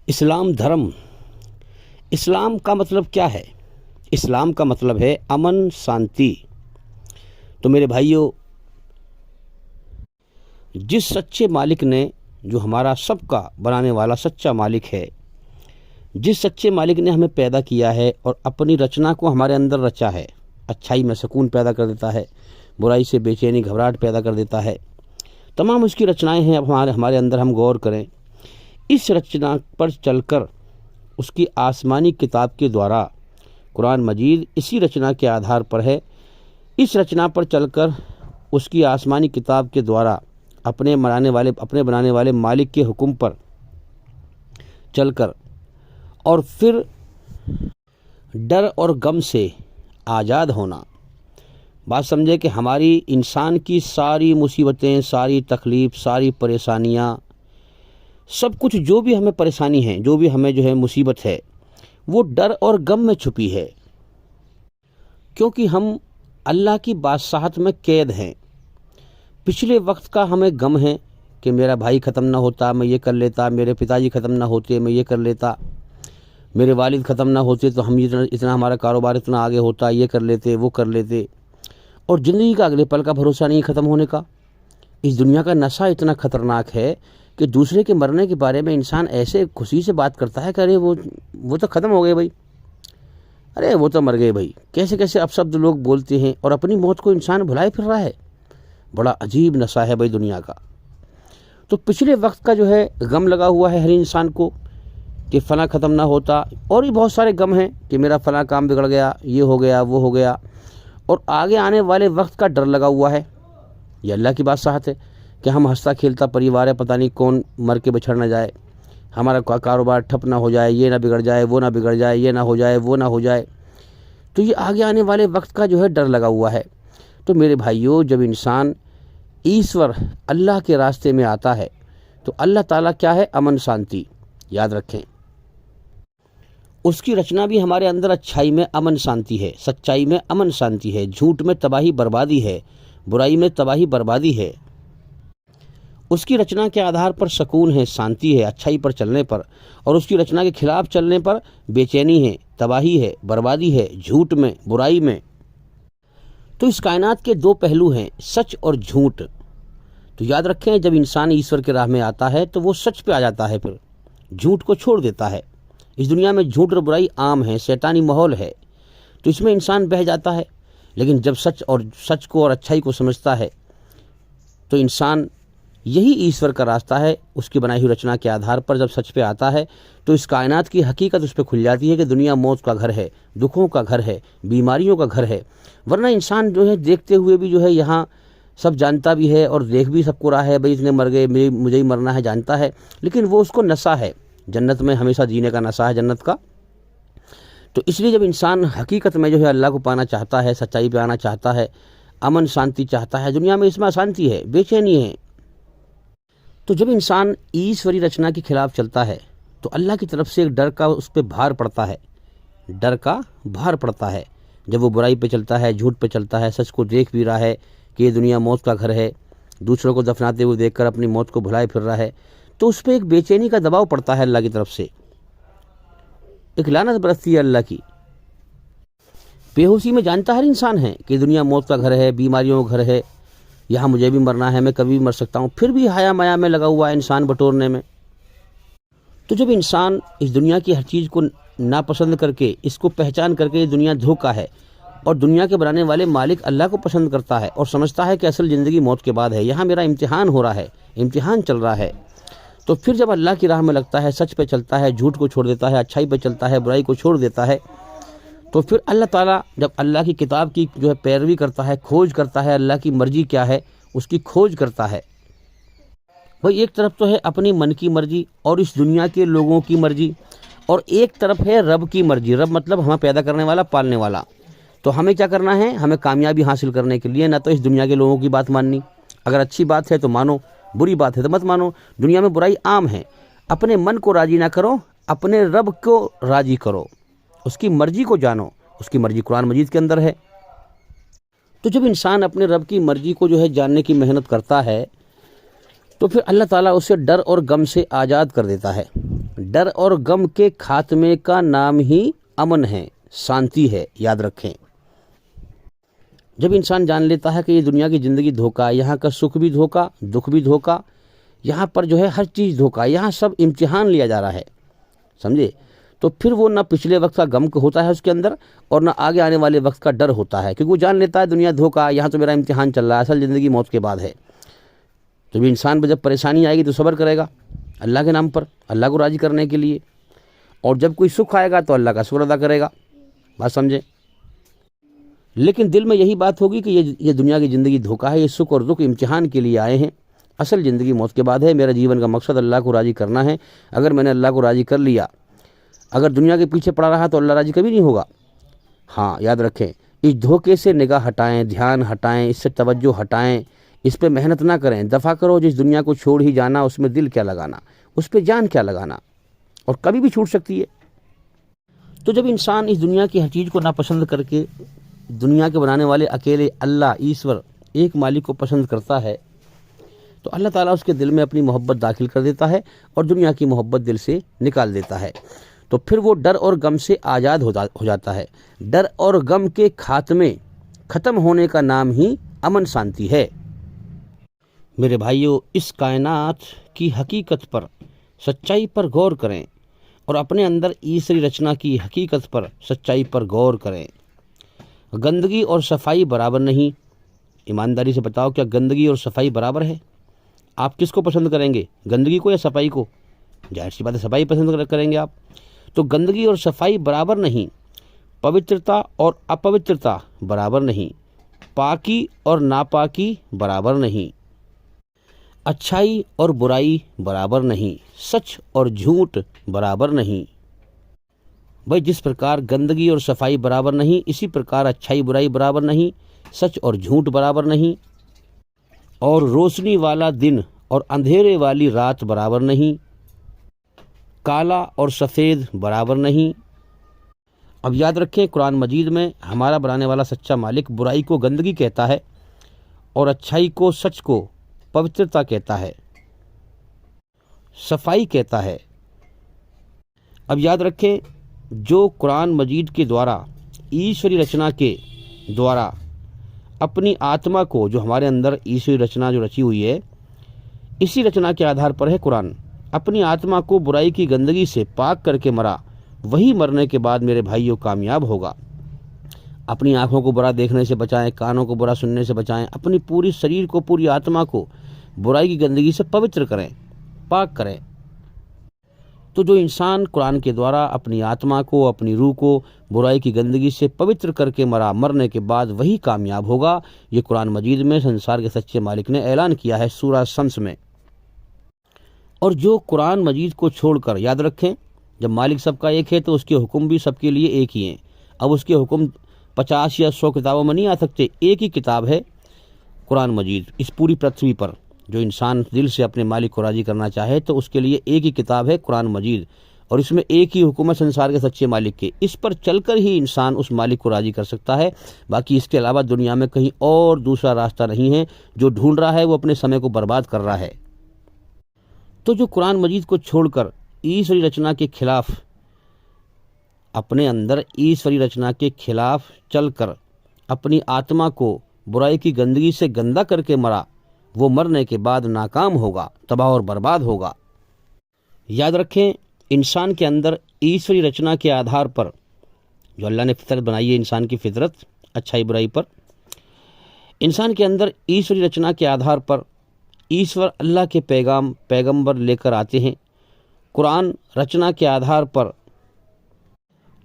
اسلام دھرم، اسلام کا مطلب کیا ہے؟ اسلام کا مطلب ہے امن، شانتی۔ تو میرے بھائیوں، جس سچے مالک نے، جو ہمارا سب کا بنانے والا سچا مالک ہے، جس سچے مالک نے ہمیں پیدا کیا ہے اور اپنی رچنا کو ہمارے اندر رچا ہے، اچھائی میں سکون پیدا کر دیتا ہے، برائی سے بے چینی گھبراہٹ پیدا کر دیتا ہے، تمام اس کی رچنائیں ہیں۔ اب ہمارے اندر ہم غور کریں، اس رچنا پر چل کر اس کی آسمانی کتاب کے دوارا، قرآن مجید اسی رچنا کے آدھار پر ہے، اس رچنا پر چل کر اس کی آسمانی کتاب کے دوارا اپنے بنانے والے مالک کے حکم پر چل کر، اور پھر ڈر اور غم سے آزاد ہونا۔ بات سمجھے کہ ہماری انسان کی ساری مصیبتیں، ساری تکلیف، ساری پریشانیاں، سب کچھ جو بھی ہمیں پریشانی ہے، جو بھی ہمیں مصیبت ہے، وہ ڈر اور غم میں چھپی ہے، کیونکہ ہم اللہ کی بادشاہت میں قید ہیں۔ پچھلے وقت کا ہمیں غم ہے کہ میرا بھائی ختم نہ ہوتا میں یہ کر لیتا، میرے پتا جی ختم نہ ہوتے میں یہ کر لیتا، میرے والد ختم نہ ہوتے تو ہم اتنا ہمارا کاروبار اتنا آگے ہوتا، یہ کر لیتے، وہ کر لیتے۔ اور زندگی کا اگلے پل کا بھروسہ نہیں ختم ہونے کا۔ اس دنیا کا نشہ اتنا خطرناک ہے کہ دوسرے کے مرنے کے بارے میں انسان ایسے خوشی سے بات کرتا ہے کہ ارے وہ تو ختم ہو گئے بھائی، ارے وہ تو مر گئے بھائی، کیسے کیسے اپشبد لوگ بولتے ہیں، اور اپنی موت کو انسان بھلائے پھر رہا ہے۔ بڑا عجیب نشہ ہے بھائی دنیا کا۔ تو پچھلے وقت کا غم لگا ہوا ہے ہر انسان کو کہ فلاں ختم نہ ہوتا، اور بھی بہت سارے غم ہیں کہ میرا فلاں کام بگڑ گیا، یہ ہو گیا، وہ ہو گیا، اور آگے آنے والے وقت کا ڈر لگا ہوا ہے۔ یہ اللہ کی بادشاہت ہے کہ ہم ہنستا کھیلتا پریوار ہے، پتہ نہیں کون مر کے بچھڑ نہ جائے، ہمارا کاروبار ٹھپ نہ ہو جائے، یہ نہ بگڑ جائے، وہ نہ بگڑ جائے، یہ نہ ہو جائے، وہ نہ ہو جائے۔ تو یہ آگے آنے والے وقت کا ڈر لگا ہوا ہے۔ تو میرے بھائیوں، جب انسان ایشور اللہ کے راستے میں آتا ہے تو اللہ تعالیٰ کیا ہے؟ امن، شانتی۔ یاد رکھیں، اس کی رچنا بھی ہمارے اندر اچھائی میں امن شانتی ہے، سچائی میں امن شانتی ہے، جھوٹ میں تباہی بربادی ہے، برائی میں تباہی بربادی ہے۔ اس کی رچنا کے آدھار پر سکون ہے، شانتی ہے، اچھائی پر چلنے پر، اور اس کی رچنا کے خلاف چلنے پر بے چینی ہے، تباہی ہے، بربادی ہے، جھوٹ میں، برائی میں۔ تو اس کائنات کے دو پہلو ہیں، سچ اور جھوٹ۔ تو یاد رکھیں، جب انسان ایشور کے راہ میں آتا ہے تو وہ سچ پہ آ جاتا ہے، پھر جھوٹ کو چھوڑ دیتا ہے۔ اس دنیا میں جھوٹ اور برائی عام ہے، شیطانی ماحول ہے، تو اس میں انسان بہہ جاتا ہے۔ لیکن جب سچ کو اور اچھائی کو سمجھتا ہے تو انسان، یہی ایشور کا راستہ ہے، اس کی بنائی ہوئی رچنا کے آدھار پر جب سچ پہ آتا ہے تو اس کائنات کی حقیقت اس پہ کھل جاتی ہے کہ دنیا موت کا گھر ہے، دکھوں کا گھر ہے، بیماریوں کا گھر ہے۔ ورنہ انسان دیکھتے ہوئے بھی یہاں سب جانتا بھی ہے اور دیکھ بھی سب کو رہا ہے، بھائی اتنے مر گئے، مجھے ہی مرنا ہے، جانتا ہے، لیکن وہ اس کو نشہ ہے، جنت میں ہمیشہ جینے کا نشہ ہے جنت کا۔ تو اس لیے جب انسان حقیقت میں اللہ کو پانا چاہتا ہے، سچائی پہ آنا چاہتا ہے، امن شانتی چاہتا ہے، دنیا میں اس میں اشانتی ہے، بے چینی ہے، تو جب انسان ایشوری رچنا کے خلاف چلتا ہے تو اللہ کی طرف سے ایک ڈر کا اس پہ بھار پڑتا ہے، ڈر کا بھار پڑتا ہے۔ جب وہ برائی پہ چلتا ہے، جھوٹ پہ چلتا ہے، سچ کو دیکھ بھی رہا ہے کہ یہ دنیا موت کا گھر ہے، دوسروں کو دفناتے ہوئے دیکھ کر اپنی موت کو بھلائے پھر رہا ہے، تو اس پہ ایک بے چینی کا دباؤ پڑتا ہے اللہ کی طرف سے، ایک لعنت برستی ہے اللہ کی۔ بے ہوشی میں جانتا ہر انسان ہے کہ دنیا موت کا گھر ہے، بیماریوں کا گھر ہے، یہاں مجھے بھی مرنا ہے، میں کبھی بھی مر سکتا ہوں، پھر بھی حیا مایا میں لگا ہوا ہے انسان بٹورنے میں۔ تو جب انسان اس دنیا کی ہر چیز کو ناپسند کر کے، اس کو پہچان کر کے یہ دنیا دھوکا ہے، اور دنیا کے بنانے والے مالک اللہ کو پسند کرتا ہے اور سمجھتا ہے کہ اصل زندگی موت کے بعد ہے، یہاں میرا امتحان ہو رہا ہے، امتحان چل رہا ہے، تو پھر جب اللہ کی راہ میں لگتا ہے، سچ پہ چلتا ہے، جھوٹ کو چھوڑ دیتا ہے، اچھائی پہ چلتا ہے، برائی کو چھوڑ دیتا ہے، تو پھر اللہ تعالیٰ جب اللہ کی کتاب کی پیروی کرتا ہے، کھوج کرتا ہے، اللہ کی مرضی کیا ہے اس کی کھوج کرتا ہے۔ بھئی ایک طرف تو ہے اپنی من کی مرضی اور اس دنیا کے لوگوں کی مرضی، اور ایک طرف ہے رب کی مرضی۔ رب مطلب ہمیں پیدا کرنے والا، پالنے والا۔ تو ہمیں کیا کرنا ہے؟ ہمیں کامیابی حاصل کرنے کے لیے نہ تو اس دنیا کے لوگوں کی بات ماننی، اگر اچھی بات ہے تو مانو، بری بات ہے تو مت مانو۔ دنیا میں برائی عام ہے، اپنے من کو راضی نہ کرو، اپنے رب کو راضی کرو، اس کی مرضی کو جانو، اس کی مرضی قرآن مجید کے اندر ہے۔ تو جب انسان اپنے رب کی مرضی کو جاننے کی محنت کرتا ہے تو پھر اللہ تعالیٰ اسے ڈر اور غم سے آزاد کر دیتا ہے۔ ڈر اور غم کے خاتمے کا نام ہی امن ہے، شانتی ہے، یاد رکھیں۔ جب انسان جان لیتا ہے کہ یہ دنیا کی زندگی دھوکا ہے، یہاں کا سکھ بھی دھوکا، دکھ بھی دھوکا، یہاں پر جو ہے ہر چیز دھوکا، یہاں سب امتحان لیا جا رہا ہے، سمجھے، تو پھر وہ نہ پچھلے وقت کا غم ہوتا ہے اس کے اندر، اور نہ آگے آنے والے وقت کا ڈر ہوتا ہے، کیونکہ وہ جان لیتا ہے دنیا دھوکا، یہاں تو میرا امتحان چل رہا ہے، اصل زندگی موت کے بعد ہے۔ تو بھی انسان پہ جب پریشانی آئے گی تو صبر کرے گا اللہ کے نام پر، اللہ کو راضی کرنے کے لیے، اور جب کوئی سکھ آئے گا تو اللہ کا شکر ادا کرے گا، بات سمجھے۔ لیکن دل میں یہی بات ہوگی کہ یہ دنیا کی زندگی دھوکا ہے، یہ سکھ اور دکھ امتحان کے لیے آئے ہیں، اصل زندگی موت کے بعد ہے، میرا جیون کا مقصد اللہ کو راضی کرنا ہے، اگر میں نے اللہ کو راضی کر لیا، اگر دنیا کے پیچھے پڑا رہا تو اللہ راضی کبھی نہیں ہوگا۔ ہاں یاد رکھیں، اس دھوکے سے نگاہ ہٹائیں، دھیان ہٹائیں، اس سے توجہ ہٹائیں، اس پہ محنت نہ کریں، دفع کرو جس دنیا کو چھوڑ ہی جانا، اس میں دل کیا لگانا، اس پہ جان کیا لگانا، اور کبھی بھی چھوٹ سکتی ہے۔ تو جب انسان اس دنیا کی ہر چیز کو ناپسند کر کے دنیا کے بنانے والے اکیلے اللہ ایشور ایک مالک کو پسند کرتا ہے، تو اللہ تعالیٰ اس کے دل میں اپنی محبت داخل کر دیتا ہے اور دنیا کی محبت دل سے نکال دیتا ہے، تو پھر وہ ڈر اور غم سے آزاد ہو جاتا ہے۔ ڈر اور غم کے ختم ہونے کا نام ہی امن شانتی ہے۔ میرے بھائیو، اس کائنات کی حقیقت پر، سچائی پر غور کریں، اور اپنے اندر ایسری رچنا کی حقیقت پر، سچائی پر غور کریں۔ گندگی اور صفائی برابر نہیں، ایمانداری سے بتاؤ کیا گندگی اور صفائی برابر ہے؟ آپ کس کو پسند کریں گے، گندگی کو یا صفائی کو؟ ظاہر سی بات ہے صفائی پسند کریں گے آپ۔ تو گندگی اور صفائی برابر نہیں، پوترتا اور اپوترتا برابر نہیں، پاکی اور ناپاکی برابر نہیں، اچھائی اور برائی برابر نہیں، سچ اور جھوٹ برابر نہیں۔ بھائی جس پرکار گندگی اور صفائی برابر نہیں، اسی پرکار اچھائی برائی برابر نہیں، سچ اور جھوٹ برابر نہیں، اور روشنی والا دن اور اندھیرے والی رات برابر نہیں، کالا اور سفید برابر نہیں۔ اب یاد رکھیں، قرآن مجید میں ہمارا بنانے والا سچا مالک برائی کو گندگی کہتا ہے، اور اچھائی کو، سچ کو پوترتا کہتا ہے، صفائی کہتا ہے۔ اب یاد رکھیں، جو قرآن مجید کے دوارا، ایشوری رچنا کے دوارا اپنی آتما کو، جو ہمارے اندر ایشوری رچنا جو رچی ہوئی ہے، اسی رچنا کے آدھار پر ہے قرآن، اپنی آتما کو برائی کی گندگی سے پاک کر کے مرا، وہی مرنے کے بعد میرے بھائیوں کامیاب ہوگا۔ اپنی آنکھوں کو برا دیکھنے سے بچائیں، کانوں کو برا سننے سے بچائیں، اپنی پوری شریر کو، پوری آتما کو برائی کی گندگی سے پوتر کریں، پاک کریں۔ تو جو انسان قرآن کے دوارا اپنی آتما کو، اپنی روح کو برائی کی گندگی سے پوتر کر کے مرا، مرنے کے بعد وہی کامیاب ہوگا۔ یہ قرآن مجید میں سنسار کے سچے مالک نے اعلان کیا ہے سورہ شمس میں۔ اور جو قرآن مجید کو چھوڑ کر، یاد رکھیں جب مالک سب کا ایک ہے تو اس کے حکم بھی سب کے لیے ایک ہی ہیں۔ اب اس کے حکم 50 یا 100 کتابوں میں نہیں آ سکتے، ایک ہی کتاب ہے قرآن مجید اس پوری پرتھوی پر۔ جو انسان دل سے اپنے مالک کو راضی کرنا چاہے تو اس کے لیے ایک ہی کتاب ہے قرآن مجید، اور اس میں ایک ہی حکم ہے سنسار کے سچے مالک کے۔ اس پر چل کر ہی انسان اس مالک کو راضی کر سکتا ہے، باقی اس کے علاوہ دنیا میں کہیں اور دوسرا راستہ نہیں ہے۔ جو ڈھونڈ رہا ہے وہ اپنے سمے کو برباد کر رہا ہے۔ تو جو قرآن مجید کو چھوڑ کر ایشوری رچنا کے خلاف، اپنے اندر ایشوری رچنا کے خلاف چل کر اپنی آتما کو برائی کی گندگی سے گندا کر کے مرا، وہ مرنے کے بعد ناکام ہوگا، تباہ اور برباد ہوگا۔ یاد رکھیں، انسان کے اندر ایشوری رچنا کے آدھار پر، جو اللہ نے فطرت بنائی ہے انسان کی فطرت اچھائی برائی پر، انسان کے اندر ایشوری رچنا کے آدھار پر ایشور اللہ کے پیغمبر لے کر آتے ہیں۔ قرآن رچنا کے آدھار پر،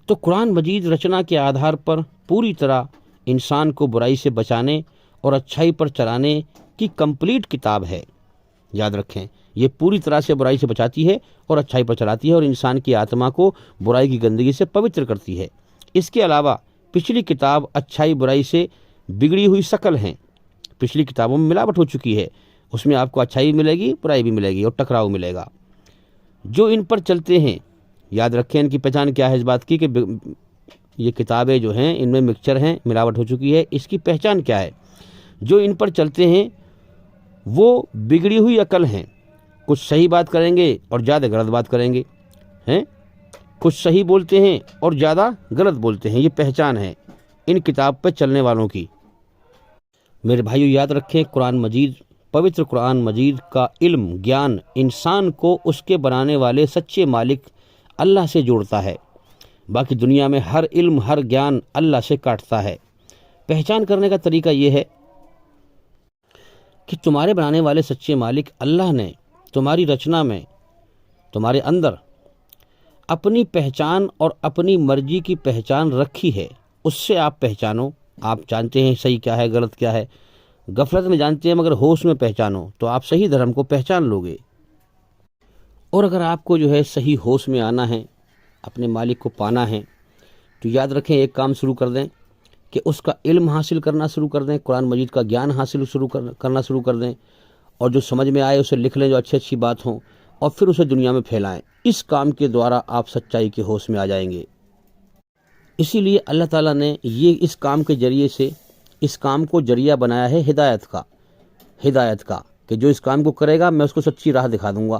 تو قرآن مجید رچنا کے آدھار پر پوری طرح انسان کو برائی سے بچانے اور اچھائی پر چلانے کی کمپلیٹ کتاب ہے۔ یاد رکھیں، یہ پوری طرح سے برائی سے بچاتی ہے اور اچھائی پر چلاتی ہے، اور انسان کی آتما کو برائی کی گندگی سے پوتر کرتی ہے۔ اس کے علاوہ پچھلی کتاب اچھائی برائی سے بگڑی ہوئی شکل ہیں، پچھلی کتابوں میں ملاوٹ ہو چکی ہے، اس میں آپ کو اچھائی بھی ملے گی، برائی بھی ملے گی، اور ٹکراؤ ملے گا۔ جو ان پر چلتے ہیں، یاد رکھیں ان کی پہچان کیا ہے اس بات کی کہ یہ کتابیں جو ہیں ان میں مکسچر ہیں، ملاوٹ ہو چکی ہے، اس کی پہچان کیا ہے؟ جو ان پر چلتے ہیں وہ بگڑی ہوئی عقل ہیں، کچھ صحیح بات کریں گے اور زیادہ غلط بات کریں گے، ہیں، کچھ صحیح بولتے ہیں اور زیادہ غلط بولتے ہیں۔ یہ پہچان ہے ان کتاب پہ چلنے والوں کی۔ میرے بھائیو یاد رکھیں، قرآن مجید، پوتر قرآن مجید کا علم، گیان انسان کو اس کے بنانے والے سچے مالک اللہ سے جوڑتا ہے۔ باقی دنیا میں ہر علم، ہر گیان اللہ سے کاٹتا ہے۔ پہچان کرنے کا طریقہ یہ ہے کہ تمہارے بنانے والے سچے مالک اللہ نے تمہاری رچنا میں، تمہارے اندر اپنی پہچان اور اپنی مرضی کی پہچان رکھی ہے۔ اس سے آپ پہچانو۔ آپ جانتے ہیں صحیح کیا ہے، غلط کیا ہے، غفلت میں جانتے ہیں، مگر ہوش میں پہچانو تو آپ صحیح دھرم کو پہچان لو گے۔ اور اگر آپ کو جو ہے صحیح ہوش میں آنا ہے، اپنے مالک کو پانا ہے، تو یاد رکھیں ایک کام شروع کر دیں کہ اس کا علم حاصل کرنا شروع کر دیں، قرآن مجید کا گیان حاصل کرنا شروع کر دیں، اور جو سمجھ میں آئے اسے لکھ لیں، جو اچھی بات ہوں، اور پھر اسے دنیا میں پھیلائیں۔ اس کام کے دوارا آپ سچائی کے ہوش میں آ جائیں گے۔ اسی لیے اللہ تعالیٰ نے اس کام کے ذریعے سے اس کام کو ذریعہ بنایا ہے ہدایت کا، کہ جو اس کام کو کرے گا میں اس کو سچی راہ دکھا دوں گا،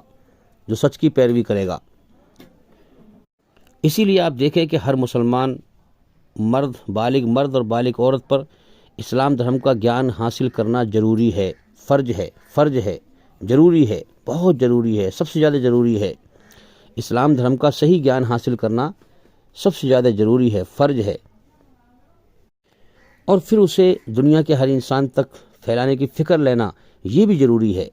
جو سچ کی پیروی کرے گا۔ اسی لیے آپ دیکھیں کہ ہر مسلمان بالغ مرد اور بالغ عورت پر اسلام دھرم کا گیان حاصل کرنا ضروری ہے، فرض ہے، ضروری ہے، بہت ضروری ہے، سب سے زیادہ ضروری ہے۔ اسلام دھرم کا صحیح گیان حاصل کرنا سب سے زیادہ ضروری ہے، فرض ہے، اور پھر اسے دنیا کے ہر انسان تک پھیلانے کی فکر لینا یہ بھی ضروری ہے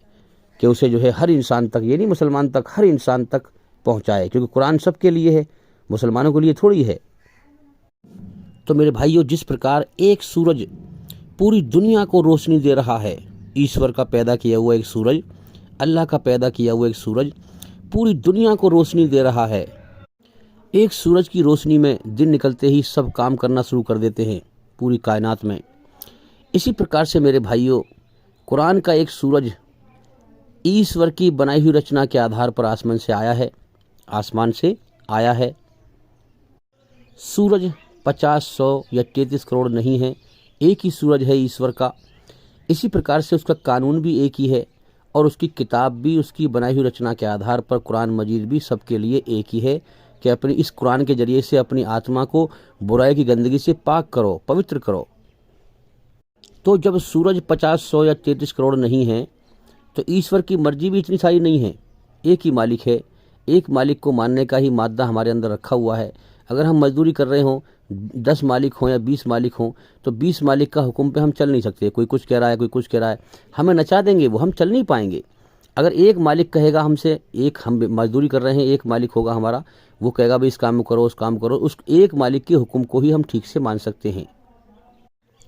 کہ اسے جو ہے ہر انسان تک، یہ نہیں مسلمان تک، ہر انسان تک پہنچائے، کیونکہ قرآن سب کے لیے ہے، مسلمانوں کے لیے تھوڑی ہے۔ تو میرے بھائیوں، جس پرکار ایک سورج پوری دنیا کو روشنی دے رہا ہے، ایشور کا پیدا کیا ہوا ایک سورج، اللہ کا پیدا کیا ہوا ایک سورج پوری دنیا کو روشنی دے رہا ہے۔ ایک سورج کی روشنی میں دن نکلتے ہی سب کام کرنا شروع کر دیتے ہیں پوری کائنات میں۔ اسی پرکار سے میرے بھائیوں، قرآن کا ایک سورج ایشور کی بنائی ہوئی رچنا کے آدھار پر آسمان سے آیا ہے۔ سورج 50، 100 یا 33 کروڑ نہیں ہے، ایک ہی سورج ہے ایشور کا۔ اسی پرکار سے اس کا قانون بھی ایک ہی ہے، اور اس کی کتاب بھی اس کی بنائی ہوئی رچنا کے آدھار پر قرآن مجید بھی سب کے لیے ایک ہی ہے کہ اپنی اس قرآن کے ذریعے سے اپنی آتما کو برائی کی گندگی سے پاک کرو، پوتر کرو۔ تو جب سورج 50، 100 یا 33 کروڑ نہیں ہے تو ایشور کی مرضی بھی اتنی ساری نہیں ہے۔ ایک ہی مالک ہے، ایک مالک کو ماننے کا ہی مادہ ہمارے اندر رکھا ہوا ہے۔ اگر ہم مزدوری کر رہے ہوں، 10 مالک ہوں یا 20 مالک ہوں، تو 20 مالک کا حکم پہ ہم چل نہیں سکتے۔ کوئی کچھ کہہ رہا ہے، کوئی کچھ کہہ رہا ہے، ہمیں نچا دیں گے وہ، ہم چل نہیں پائیں گے۔ اگر ایک مالک کہے گا ہم سے، ہم مزدوری کر رہے ہیں، ایک مالک ہوگا ہمارا، وہ کہے گا بھائی اس کام کرو، اس کام کرو، اس ایک مالک کے حکم کو ہی ہم ٹھیک سے مان سکتے ہیں۔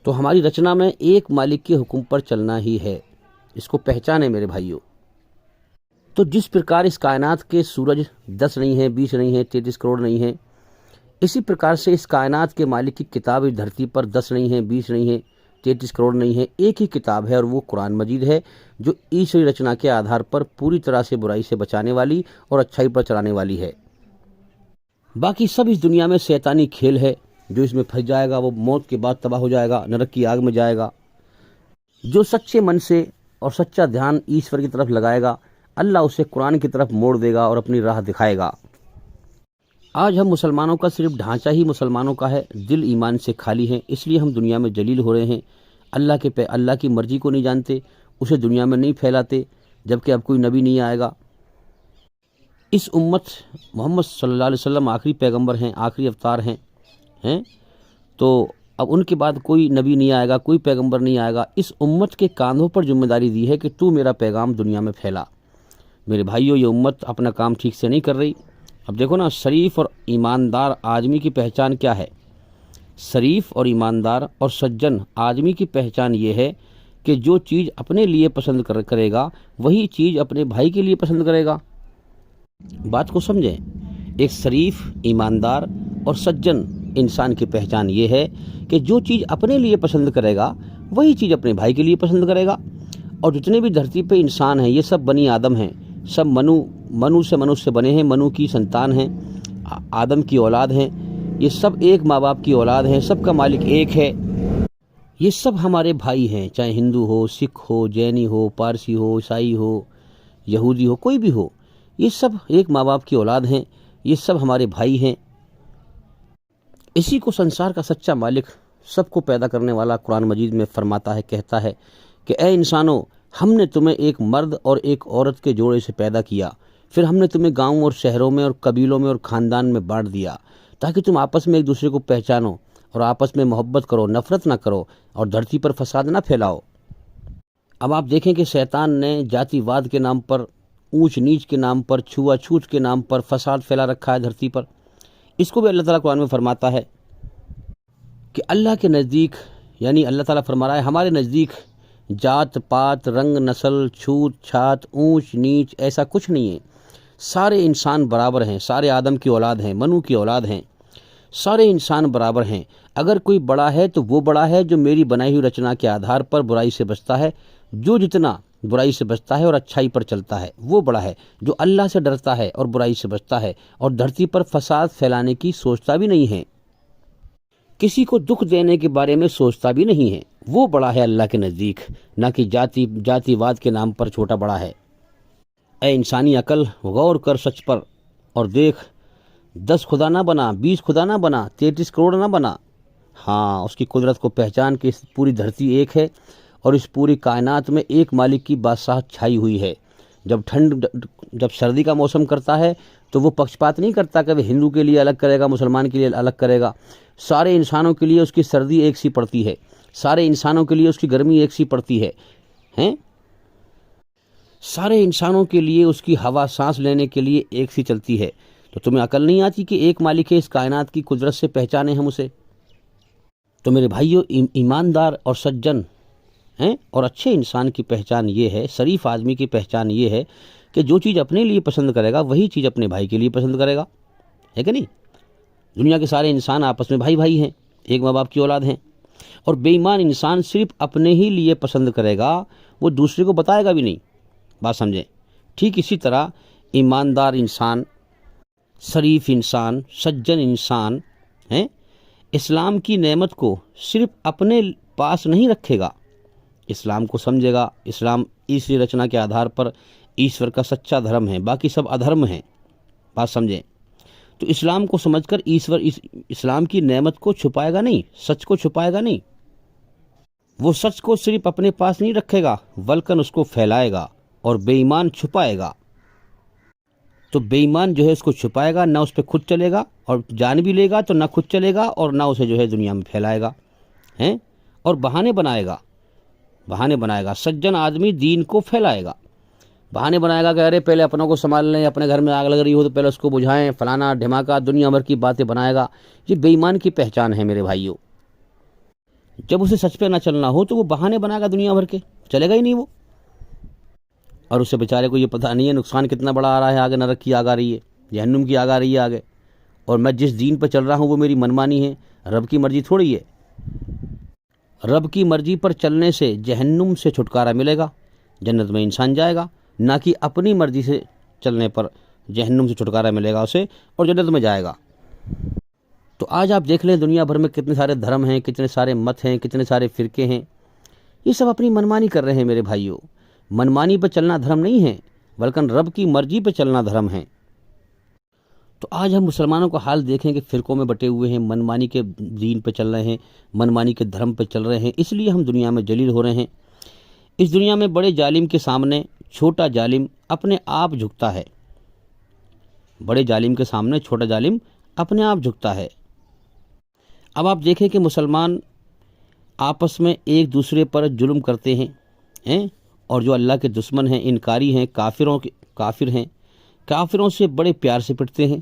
تو ہماری رچنا میں ایک مالک کے حکم پر چلنا ہی ہے، اس کو پہچانے میرے بھائیوں۔ تو جس پرکار اس کائنات کے سورج 10 نہیں ہیں، 20 نہیں ہیں، 33 کروڑ نہیں ہیں، اسی پرکار سے اس کائنات کے مالک کی کتاب اس دھرتی پر 10 نہیں ہیں، 20 نہیں ہیں، 33 کروڑ نہیں ہے، ایک ہی کتاب ہے، اور وہ قرآن مجید ہے، جو ایشوری رچنا کے آدھار پر پوری طرح سے برائی سے بچانے والی اور اچھائی پر چلانے والی ہے۔ باقی سب اس دنیا میں شیطانی کھیل ہے، جو اس میں پھنس جائے گا وہ موت کے بعد تباہ ہو جائے گا، نرک کی آگ میں جائے گا۔ جو سچے من سے اور سچا دھیان ایشور کی طرف لگائے گا، اللہ اسے قرآن کی طرف موڑ دے گا اور اپنی راہ دکھائے گا۔ آج ہم مسلمانوں کا صرف ڈھانچہ ہی مسلمانوں کا ہے، دل ایمان سے خالی ہیں، اس لیے ہم دنیا میں ذلیل ہو رہے ہیں۔ اللہ کی مرضی کو نہیں جانتے، اسے دنیا میں نہیں پھیلاتے، جبکہ اب کوئی نبی نہیں آئے گا۔ اس امت محمد صلی اللہ علیہ وسلم آخری پیغمبر ہیں، آخری اوتار ہیں، تو اب ان کے بعد کوئی نبی نہیں آئے گا، کوئی پیغمبر نہیں آئے گا۔ اس امت کے کاندھوں پر ذمہ داری دی ہے کہ تو میرا پیغام دنیا میں پھیلا۔ میرے بھائیوں، یہ امت اپنا کام ٹھیک سے نہیں کر رہی۔ اب دیکھو نا، شریف اور ایماندار آدمی کی پہچان کیا ہے؟ شریف اور ایماندار اور سجن آدمی کی پہچان یہ ہے کہ جو چیز اپنے لیے پسند کرے گا وہی چیز اپنے بھائی کے لیے پسند کرے گا۔ بات کو سمجھیں، ایک شریف، ایماندار اور سجن انسان کی پہچان یہ ہے کہ جو چیز اپنے لیے پسند کرے گا وہی چیز اپنے بھائی کے لیے پسند کرے گا۔ اور جتنے بھی دھرتی پہ انسان ہیں، یہ سب بنی آدم ہیں، سب منو سے بنے ہیں، منو کی سنتان ہیں، آدم کی اولاد ہیں، یہ سب ایک ماں باپ کی اولاد ہیں، سب کا مالک ایک ہے۔ یہ سب ہمارے بھائی ہیں، چاہے ہندو ہو، سکھ ہو، جینی ہو، پارسی ہو، عیسائی ہو، یہودی ہو، کوئی بھی ہو، یہ سب ایک ماں باپ کی اولاد ہیں۔ یہ سب ہمارے بھائی ہیں۔ اسی کو سنسار کا سچا مالک، سب کو پیدا کرنے والا قرآن مجید میں فرماتا ہے، کہتا ہے کہ اے انسانوں، ہم نے تمہیں ایک مرد اور ایک عورت کے جوڑے سے پیدا کیا، پھر ہم نے تمہیں گاؤں اور شہروں میں اور قبیلوں میں اور خاندان میں بانٹ دیا تاکہ تم آپس میں ایک دوسرے کو پہچانو اور آپس میں محبت کرو، نفرت نہ کرو اور دھرتی پر فساد نہ پھیلاؤ۔ اب آپ دیکھیں کہ شیطان نے جاتی واد کے نام پر، اونچ نیچ کے نام پر، چھوا چھوت کے نام پر فساد پھیلا رکھا ہے دھرتی پر۔ اس کو بھی اللہ تعالیٰ قرآن میں فرماتا ہے کہ اللہ کے نزدیک، یعنی اللہ تعالیٰ فرما رہا ہے ہمارے نزدیک جات پات، رنگ، نسل، چھوت چھات، اونچ نیچ ایسا کچھ نہیں ہے۔ سارے انسان برابر ہیں، سارے آدم کی اولاد ہیں، منو کی اولاد ہیں، سارے انسان برابر ہیں۔ اگر کوئی بڑا ہے تو وہ بڑا ہے جو میری بنائی ہوئی رچنا کے آدھار پر برائی سے بچتا ہے، جو جتنا برائی سے بچتا ہے اور اچھائی پر چلتا ہے وہ بڑا ہے، جو اللہ سے ڈرتا ہے اور برائی سے بچتا ہے اور دھرتی پر فساد پھیلانے کی سوچتا بھی نہیں ہے، کسی کو دکھ دینے کے بارے میں سوچتا بھی نہیں ہے، وہ بڑا ہے اللہ کے نزدیک، نہ کہ جاتی واد کے نام پر چھوٹا بڑا ہے۔ اے انسانی عقل، غور کر سچ پر اور دیکھ، 10 خدا نہ بنا، 20 خدا نہ بنا، 33 کروڑ نہ بنا، ہاں اس کی قدرت کو پہچان کہ اس پوری دھرتی ایک ہے اور اس پوری کائنات میں ایک مالک کی بادشاہت چھائی ہوئی ہے۔ جب سردی کا موسم کرتا ہے تو وہ پکشپات نہیں کرتا کہ وہ ہندو کے لیے الگ کرے گا، مسلمان کے لیے الگ کرے گا۔ سارے انسانوں کے لیے اس کی سردی ایک سی پڑتی ہے، سارے انسانوں کے لیے اس کی گرمی ایک سی پڑتی ہے، سارے انسانوں کے لیے اس کی ہوا سانس لینے کے لیے ایک سی چلتی ہے۔ تو تمہیں عقل نہیں آتی کہ ایک مالک ہے اس کائنات کی قدرت سے پہچانے ہم اسے؟ تو میرے بھائیوں، ایماندار اور سجن اور اچھے انسان کی پہچان یہ ہے، شریف آدمی کی پہچان یہ ہے کہ جو چیز اپنے لیے پسند کرے گا وہی چیز اپنے بھائی کے لیے پسند کرے گا، ہے کہ نہیں؟ دنیا کے سارے انسان آپس میں بھائی ہیں، ایک ماں باپ کی اولاد ہیں، اور بے ایمان انسان صرف اپنے ہی لیے پسند کرے گا، وہ دوسرے کو بتائے گا بھی نہیں۔ بات سمجھیں؟ ٹھیک اسی طرح ایماندار انسان، شریف انسان، سجن انسان اسلام کی نعمت کو صرف اپنے پاس نہیں رکھے گا، اسلام کو سمجھے گا۔ اسلام ایسوری رچنا کے آدھار پر ایشور کا سچا دھرم ہے، باقی سب ادھرم ہیں۔ بات سمجھیں؟ تو اسلام کو سمجھ کر اسلام کی نعمت کو چھپائے گا نہیں، سچ کو چھپائے گا نہیں، وہ سچ کو صرف اپنے پاس نہیں رکھے گا بلکہ اس کو پھیلائے گا، اور بے ایمان چھپائے گا۔ تو بے ایمان جو ہے اس کو چھپائے گا، نہ اس پہ خود چلے گا، اور جان بھی لے گا تو نہ خود چلے گا اور نہ اسے جو ہے دنیا میں پھیلائے گا، اور بہانے بنائے گا۔ سجن آدمی دین کو پھیلائے گا، بہانے بنائے گا کہ ارے پہلے اپنوں کو سنبھال لیں، اپنے گھر میں آگ لگ رہی ہو تو پہلے اس کو بجھائیں، فلانا ڈھماکہ، دنیا بھر کی باتیں بنائے گا۔ یہ بے ایمان کی پہچان ہے میرے بھائیوں۔ جب اسے سچ پہ نہ چلنا ہو تو وہ بہانے بنائے گا دنیا بھر کے، چلے گا ہی نہیں وہ، اور اسے بیچارے کو یہ پتہ نہیں ہے نقصان کتنا بڑا آ رہا ہے، آگے نرک کی آگ آ رہی ہے، جہنم کی آگ آ رہی ہے آگے، اور میں جس دین پہ چل رہا ہوں وہ میری منمانی ہے، رب کی مرضی تھوڑی ہے۔ رب کی مرضی پر چلنے سے جہنم سے چھٹکارا ملے گا، جنت میں انسان جائے گا، نہ کہ اپنی مرضی سے چلنے پر جہنم سے چھٹکارا ملے گا اسے اور جنت میں جائے گا۔ تو آج آپ دیکھ لیں دنیا بھر میں کتنے سارے دھرم ہیں، کتنے سارے مت ہیں، کتنے سارے فرقے ہیں، یہ سب اپنی منمانی کر رہے ہیں میرے بھائیوں۔ منمانی پہ چلنا دھرم نہیں ہے بلکہ رب کی مرضی پہ چلنا دھرم ہے۔ تو آج ہم مسلمانوں کا حال دیکھیں کہ فرقوں میں بٹے ہوئے ہیں، منمانی کے دین پہ چل رہے ہیں، منمانی کے دھرم پہ چل رہے ہیں، اس لیے ہم دنیا میں ذلیل ہو رہے ہیں۔ اس دنیا میں بڑے ظالم کے سامنے چھوٹا ظالم اپنے آپ جھکتا ہے، بڑے ظالم کے سامنے چھوٹا ظالم اپنے آپ جھکتا ہے۔ اب آپ دیکھیں کہ مسلمان آپس میں ایک دوسرے پر ظلم کرتے ہیں، اور جو اللہ کے دشمن ہیں، انکاری ہیں، کافر ہیں، کافروں سے بڑے پیار سے پٹتے ہیں۔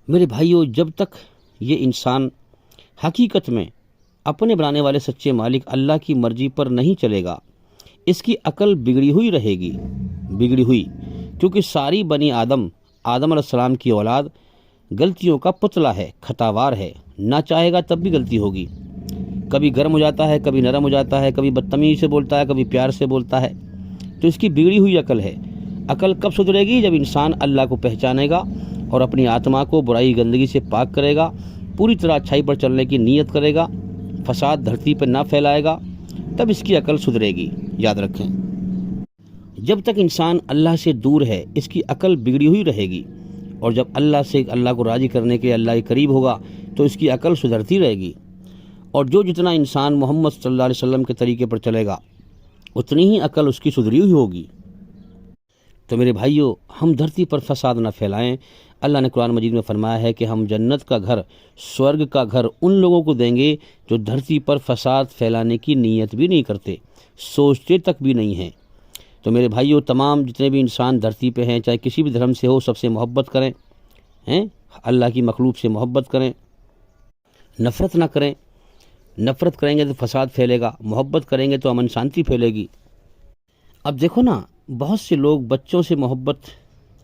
میرے بھائیوں، جب تک یہ انسان حقیقت میں اپنے بنانے والے سچے مالک اللہ کی مرضی پر نہیں چلے گا، اس کی عقل بگڑی ہوئی رہے گی، کیونکہ ساری بنی آدم علیہ السلام کی اولاد غلطیوں کا پتلا ہے، خطاوار ہے، نہ چاہے گا تب بھی غلطی ہوگی، کبھی گرم ہو جاتا ہے، کبھی نرم ہو جاتا ہے، کبھی بدتمیزی سے بولتا ہے، کبھی پیار سے بولتا ہے، تو اس کی بگڑی ہوئی عقل ہے۔ عقل کب سدھرے گی؟ جب انسان اللہ کو پہچانے گا اور اپنی آتما کو برائی گندگی سے پاک کرے گا، پوری طرح اچھائی پر چلنے کی نیت کرے گا، فساد دھرتی پہ نہ پھیلائے گا، تب اس کی عقل سدھرے گی۔ یاد رکھیں، جب تک انسان اللہ سے دور ہے اس کی عقل بگڑی ہوئی رہے گی، اور جب اللہ کو راضی کرنے کے اللہ کے قریب ہوگا تو اس کی عقل سدھرتی رہے گی، اور جو جتنا انسان محمد صلی اللہ علیہ وسلم کے طریقے پر چلے گا اتنی ہی عقل اس کی سدھری ہوئی ہوگی۔ تو میرے بھائیوں، ہم دھرتی پر فساد نہ پھیلائیں۔ اللہ نے قرآن مجید میں فرمایا ہے کہ ہم جنت کا گھر، سورگ کا گھر ان لوگوں کو دیں گے جو دھرتی پر فساد پھیلانے کی نیت بھی نہیں کرتے، سوچتے تک بھی نہیں ہیں۔ تو میرے بھائیوں، تمام جتنے بھی انسان دھرتی پہ ہیں، چاہے کسی بھی دھرم سے ہو، سب سے محبت کریں، اللہ کی مخلوق سے محبت کریں، نفرت نہ کریں۔ نفرت کریں گے تو فساد پھیلے گا، محبت کریں گے تو امن شانتی پھیلے گی۔ اب دیکھو نا، بہت سے لوگ بچوں سے محبت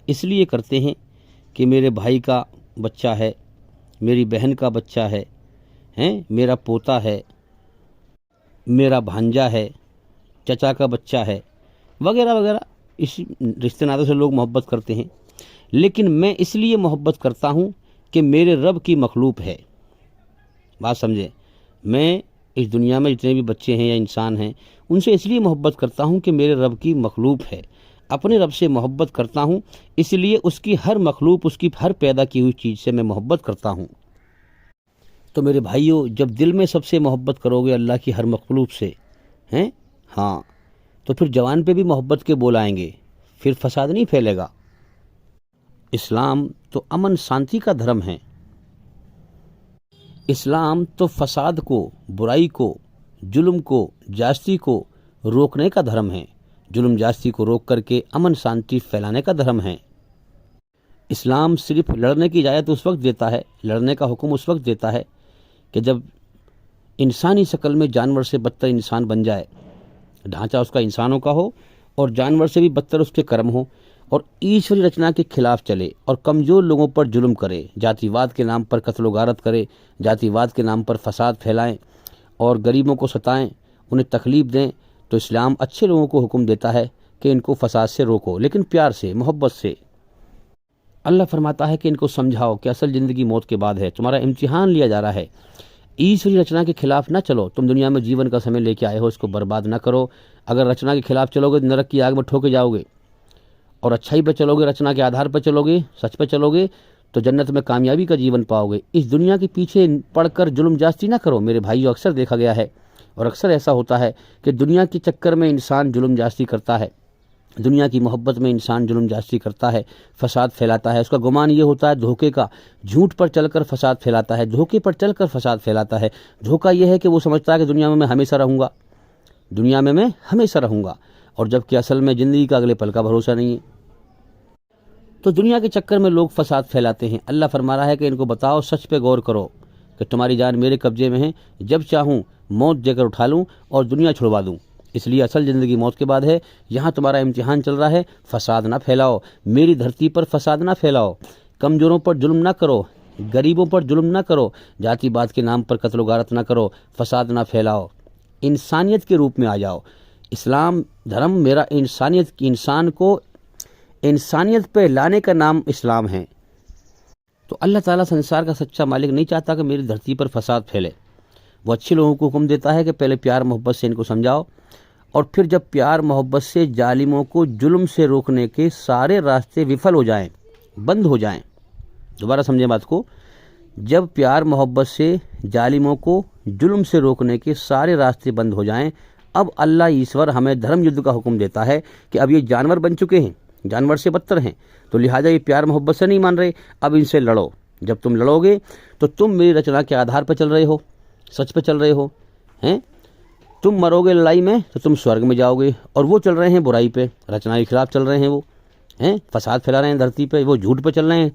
اس لیے کرتے ہیں کہ میرے بھائی کا بچہ ہے، میری بہن کا بچہ ہے، میرا پوتا ہے، میرا بھانجا ہے، چچا کا بچہ ہے، وغیرہ وغیرہ۔ اس رشتے ناطوں سے لوگ محبت کرتے ہیں، لیکن میں اس لیے محبت کرتا ہوں کہ میرے رب کی مخلوق ہے۔ بات سمجھے؟ میں اس دنیا میں جتنے بھی بچے ہیں یا انسان ہیں ان سے اس لیے محبت کرتا ہوں کہ میرے رب کی مخلوق ہے۔ اپنے رب سے محبت کرتا ہوں، اس لیے اس کی ہر مخلوق، اس کی ہر پیدا کی ہوئی چیز سے میں محبت کرتا ہوں۔ تو میرے بھائیوں، جب دل میں سب سے محبت کرو گے اللہ کی ہر مخلوق سے، تو پھر جوان پہ بھی محبت کے بول آئیں گے، پھر فساد نہیں پھیلے گا۔ اسلام تو امن شانتی کا دھرم ہے۔ اسلام تو فساد کو، برائی کو، ظلم کو، جاستی کو روکنے کا دھرم ہے۔ ظلم جاستی کو روک کر کے امن شانتی پھیلانے کا دھرم ہے۔ اسلام صرف لڑنے کی اجازت اس وقت دیتا ہے، لڑنے کا حکم اس وقت دیتا ہے کہ جب انسانی شکل میں جانور سے بدتر انسان بن جائے، ڈھانچہ اس کا انسانوں کا ہو اور جانور سے بھی بدتر اس کے کرم ہو، اور ایشوری رچنا کے خلاف چلے اور کمزور لوگوں پر ظلم کرے، جاتی واد کے نام پر قتل و غارت کرے، جاتی واد کے نام پر فساد پھیلائیں اور غریبوں کو ستائیں، انہیں تکلیف دیں، تو اسلام اچھے لوگوں کو حکم دیتا ہے کہ ان کو فساد سے روکو، لیکن پیار سے، محبت سے۔ اللہ فرماتا ہے کہ ان کو سمجھاؤ کہ اصل زندگی موت کے بعد ہے، تمہارا امتحان لیا جا رہا ہے، ایشوری رچنا کے خلاف نہ چلو۔ تم دنیا میں جیون کا سمے لے کے آئے ہو، اس کو برباد نہ کرو۔ اگر رچنا کے خلاف چلو گے نرک کی آگ میں ٹھوکے جاؤ گے، اور اچھائی پہ چلو گے، رچنا کے آدھار پہ چلو گے، سچ پہ چلو گے، تو جنت میں کامیابی کا جیون پاؤ گے۔ اس دنیا کے پیچھے پڑ کر ظلم جاستی نہ کرو میرے بھائیو۔ اکثر دیکھا گیا ہے اور اکثر ایسا ہوتا ہے کہ دنیا کے چکر میں انسان ظلم جاستی کرتا ہے، دنیا کی محبت میں انسان ظلم جاستی کرتا ہے، فساد پھیلاتا ہے۔ اس کا گمان یہ ہوتا ہے دھوکے کا، جھوٹ پر چل کر فساد پھیلاتا ہے، دھوکے پر چل کر فساد پھیلاتا ہے۔ دھوکہ یہ ہے کہ وہ سمجھتا ہے کہ دنیا میں ہمیشہ رہوں گا، دنیا میں ہمیشہ رہوں گا، اور جب کہ اصل میں زندگی کا اگلے پل کا بھروسہ نہیں ہے۔ تو دنیا کے چکر میں لوگ فساد پھیلاتے ہیں۔ اللہ فرما رہا ہے کہ ان کو بتاؤ، سچ پہ غور کرو کہ تمہاری جان میرے قبضے میں ہے، جب چاہوں موت دے کر اٹھا لوں اور دنیا چھڑوا دوں۔ اس لیے اصل زندگی موت کے بعد ہے، یہاں تمہارا امتحان چل رہا ہے، فساد نہ پھیلاؤ، میری دھرتی پر فساد نہ پھیلاؤ، کمزوروں پر ظلم نہ کرو، غریبوں پر ظلم نہ کرو، جاتی بات کے نام پر قتل و غارت نہ کرو، فساد نہ پھیلاؤ، انسانیت کے روپ میں آ جاؤ۔ اسلام دھرم میرا انسان کو انسانیت پہ لانے کا نام اسلام ہے۔ تو اللہ تعالیٰ سنسار کا سچا مالک نہیں چاہتا کہ میری دھرتی پر فساد پھیلے۔ وہ اچھے لوگوں کو حکم دیتا ہے کہ پہلے پیار محبت سے ان کو سمجھاؤ، اور پھر جب پیار محبت سے ظالموں کو ظلم سے روکنے کے سارے راستے وفل ہو جائیں، بند ہو جائیں، دوبارہ سمجھیں بات کو، جب پیار محبت سے ظالموں کو ظلم سے روکنے کے سارے راستے بند ہو جائیں، اب اللہ ایشور ہمیں دھرم یدھ کا حکم دیتا ہے کہ اب یہ جانور بن چکے ہیں، جانور سے بدتر ہیں، تو لہٰذا یہ پیار محبت سے نہیں مان رہے، اب ان سے لڑو۔ جب تم لڑو گے تو تم میری رچنا کے آدھار پہ چل رہے ہو، سچ پہ چل رہے ہو، تم مرو گے لڑائی میں تو تم سورگ میں جاؤ گے، اور وہ چل رہے ہیں برائی پہ، رچنا کے خلاف چل رہے ہیں، وہ فساد پھیلا رہے ہیں دھرتی پہ، وہ جھوٹ پہ چل رہے ہیں،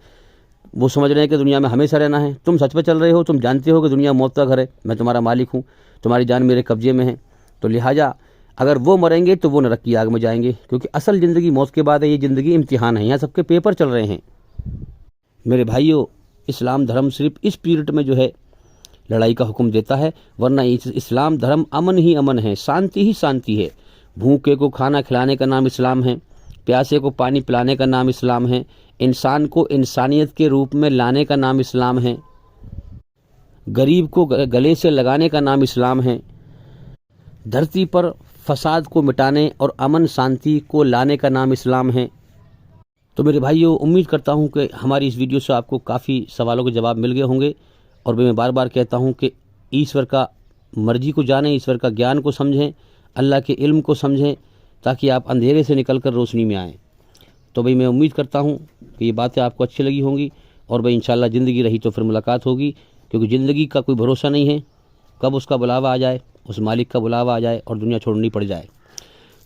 وہ سمجھ رہے ہیں کہ دنیا میں ہمیشہ رہنا ہے۔ تم سچ پہ چل رہے ہو، تم جانتے ہو کہ دنیا موت کا گھر ہے، میں تمہارا مالک ہوں، تمہاری جان میرے قبضے میں ہے، تو لہٰذا اگر وہ مریں گے تو وہ نرک کی آگ میں جائیں گے، کیونکہ اصل زندگی موت کے بعد ہے، یہ زندگی امتحان ہے، یہاں سب کے پیپر چل رہے ہیں۔ میرے بھائیوں، اسلام دھرم صرف اس پیریڈ میں جو ہے لڑائی کا حکم دیتا ہے، ورنہ اسلام دھرم امن ہی امن ہے، شانتی ہی شانتی ہے۔ بھوکے کو کھانا کھلانے کا نام اسلام ہے، پیاسے کو پانی پلانے کا نام اسلام ہے، انسان کو انسانیت کے روپ میں لانے کا نام اسلام ہے، غریب کو گلے سے لگانے کا نام اسلام ہے، دھرتی پر فساد کو مٹانے اور امن شانتی کو لانے کا نام اسلام ہے۔ تو میرے بھائیوں، امید کرتا ہوں کہ ہماری اس ویڈیو سے آپ کو کافی سوالوں کے جواب مل گئے ہوں گے، اور میں بار بار کہتا ہوں کہ ایشور کا مرضی کو جانیں، ایشور کا گیان کو سمجھیں، اللہ کے علم کو سمجھیں، تاکہ آپ اندھیرے سے نکل کر روشنی میں آئیں۔ تو بھئی میں امید کرتا ہوں کہ یہ باتیں آپ کو اچھی لگی ہوں گی، اور بھئی انشاءاللہ زندگی رہی تو پھر ملاقات ہوگی، کیونکہ زندگی کا کوئی بھروسہ نہیں ہے، کب اس کا بلاوا آ جائے، اس مالک کا بلاوا آ جائے اور دنیا چھوڑنی پڑ جائے۔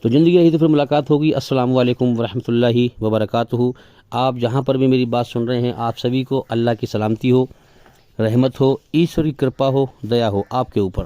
تو زندگی رہی تو پھر ملاقات ہوگی۔ السلام علیکم ورحمۃ اللہ وبرکاتہ۔ آپ جہاں پر بھی میری بات سن رہے ہیں، آپ سبھی کو اللہ کی سلامتی ہو، رحمت ہو، ایشور کی کرپا ہو، دیا ہو آپ کے اوپر۔